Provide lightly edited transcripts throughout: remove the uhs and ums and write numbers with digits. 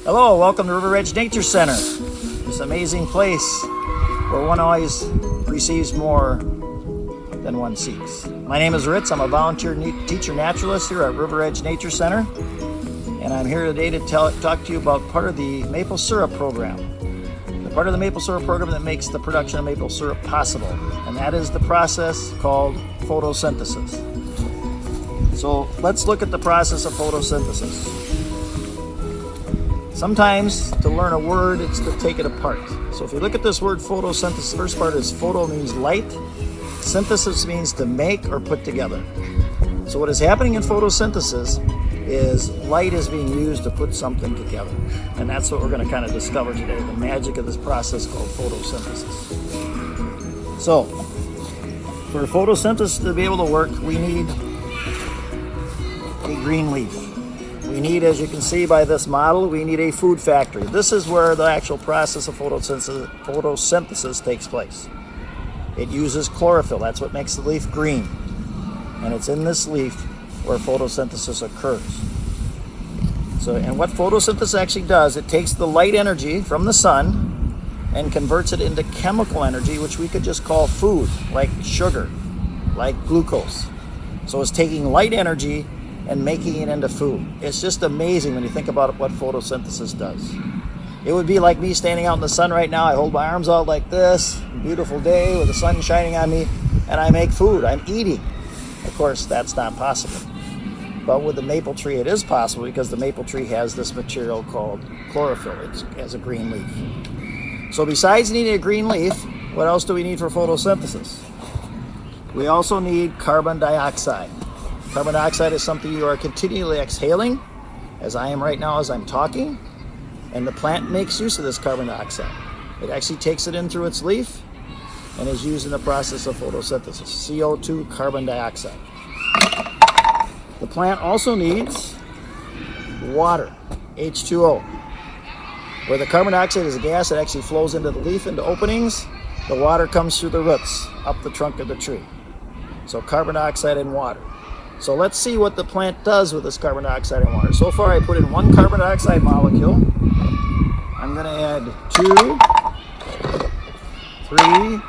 Hello, welcome to Riveredge Nature Center. This amazing place where one always receives more than one seeks. My name is Ritz. I'm a volunteer teacher naturalist here at Riveredge Nature Center. And I'm here today to talk to you about part of the maple syrup program. The part of the maple syrup program that makes the production of maple syrup possible. And that is the process called photosynthesis. So let's look at the process of photosynthesis. Sometimes to learn a word, it's to take it apart. So if you look at this word photosynthesis, the first part is photo means light. Synthesis means to make or put together. So what is happening in photosynthesis is light is being used to put something together. And that's what we're going to kind of discover today, the magic of this process called photosynthesis. So for photosynthesis to be able to work, we need a green leaf. We need, as you can see by this model, we need a food factory. This is where the actual process of photosynthesis takes place. It uses chlorophyll. That's what makes the leaf green. And it's in this leaf where photosynthesis occurs. And what photosynthesis actually does, it takes the light energy from the sun and converts it into chemical energy, which we could just call food, like sugar, like glucose. So it's taking light energy and making it into food. It's just amazing when you think about what photosynthesis does. It would be like me standing out in the sun right now. I hold my arms out like this, beautiful day with the sun shining on me, and I make food. I'm eating. Of course, that's not possible. But with the maple tree, it is possible because the maple tree has this material called chlorophyll. It has a green leaf. So besides needing a green leaf, what else do we need for photosynthesis? We also need carbon dioxide. Carbon dioxide is something you are continually exhaling, as I am right now as I'm talking, and the plant makes use of this carbon dioxide. It actually takes it in through its leaf and is used in the process of photosynthesis, CO2, carbon dioxide. The plant also needs water, H2O. Where the carbon dioxide is a gas, it actually flows into the leaf, into openings. The water comes through the roots, up the trunk of the tree. So carbon dioxide and water. So let's see what the plant does with this carbon dioxide and water. So far I put in one carbon dioxide molecule. I'm going to add 2, 3,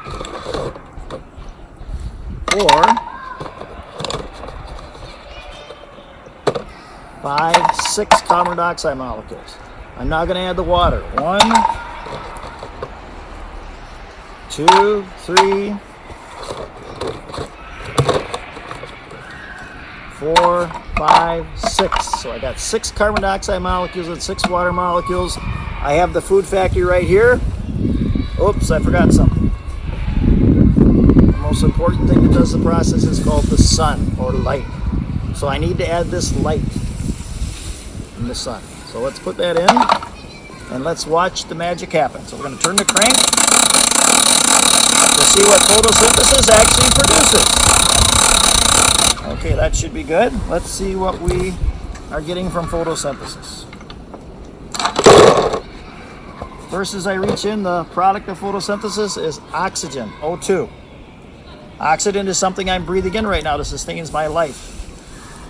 4, 5, 6 carbon dioxide molecules. I'm now going to add the water. 1, 2, 3, 4, 5, 6. So I got 6 carbon dioxide molecules and 6 water molecules. I have the food factory right here. Oops, I forgot something. The most important thing that does the process is called the sun, or light. So I need to add this light in the sun. So let's put that in and let's watch the magic happen. So we're going to turn the crank to see what photosynthesis actually produces. Okay, that should be good. Let's see what we are getting from photosynthesis. First, as I reach in, the product of photosynthesis is oxygen, O2. Oxygen is something I'm breathing in right now to sustain my life.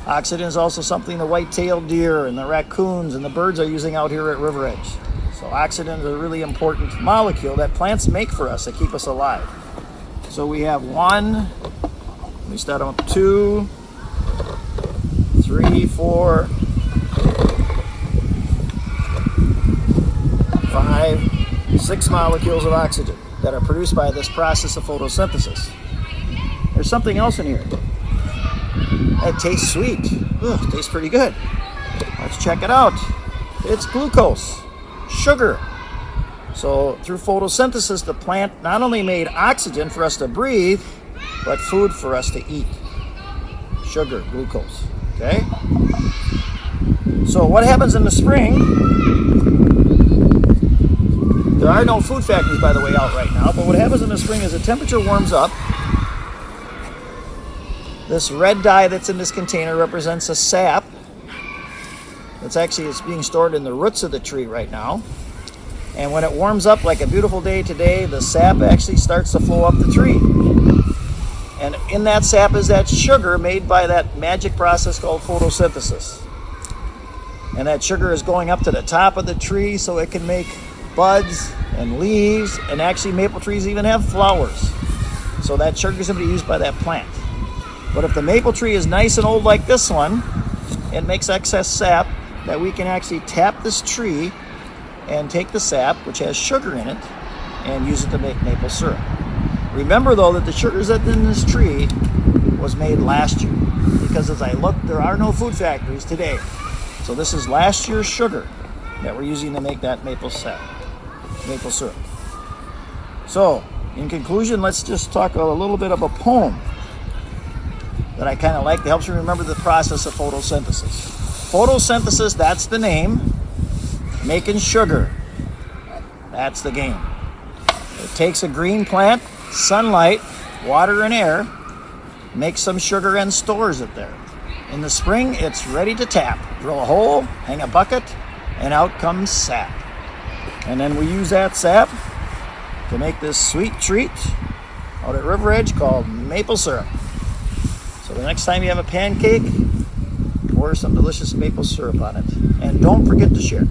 Oxygen is also something the white-tailed deer and the raccoons and the birds are using out here at Riveredge. So oxygen is a really important molecule that plants make for us to keep us alive. So we have 1, we start on 2, 3, 4, 5, 6 molecules of oxygen that are produced by this process of photosynthesis. There's something else in here. It tastes sweet. Ugh, it tastes pretty good. Let's check it out. It's glucose, sugar. So through photosynthesis, the plant not only made oxygen for us to breathe, but food for us to eat. Sugar, glucose. Okay? So what happens in the spring? There are no food factories, by the way, out right now, but what happens in the spring is the temperature warms up. This red dye that's in this container represents a sap. It's being stored in the roots of the tree right now. And when it warms up like a beautiful day today, the sap actually starts to flow up the tree. And in that sap is that sugar made by that magic process called photosynthesis. And that sugar is going up to the top of the tree so it can make buds and leaves, and actually maple trees even have flowers. So that sugar is going to be used by that plant. But if the maple tree is nice and old like this one, it makes excess sap that we can actually tap this tree and take the sap, which has sugar in it, and use it to make maple syrup. Remember though that the sugars that's in this tree was made last year, because as I look, there are no food factories today. So this is last year's sugar that we're using to make that maple syrup. So, in conclusion, let's just talk a little bit of a poem that I kind of like that helps you remember the process of photosynthesis. Photosynthesis, that's the name. Making sugar, that's the game. It takes a green plant, sunlight, water, and air, makes some sugar and stores it there. In the spring, it's ready to tap. Drill a hole, hang a bucket, and out comes sap. And then we use that sap to make this sweet treat out at Riveredge called maple syrup. So the next time you have a pancake, pour some delicious maple syrup on it. And don't forget to share.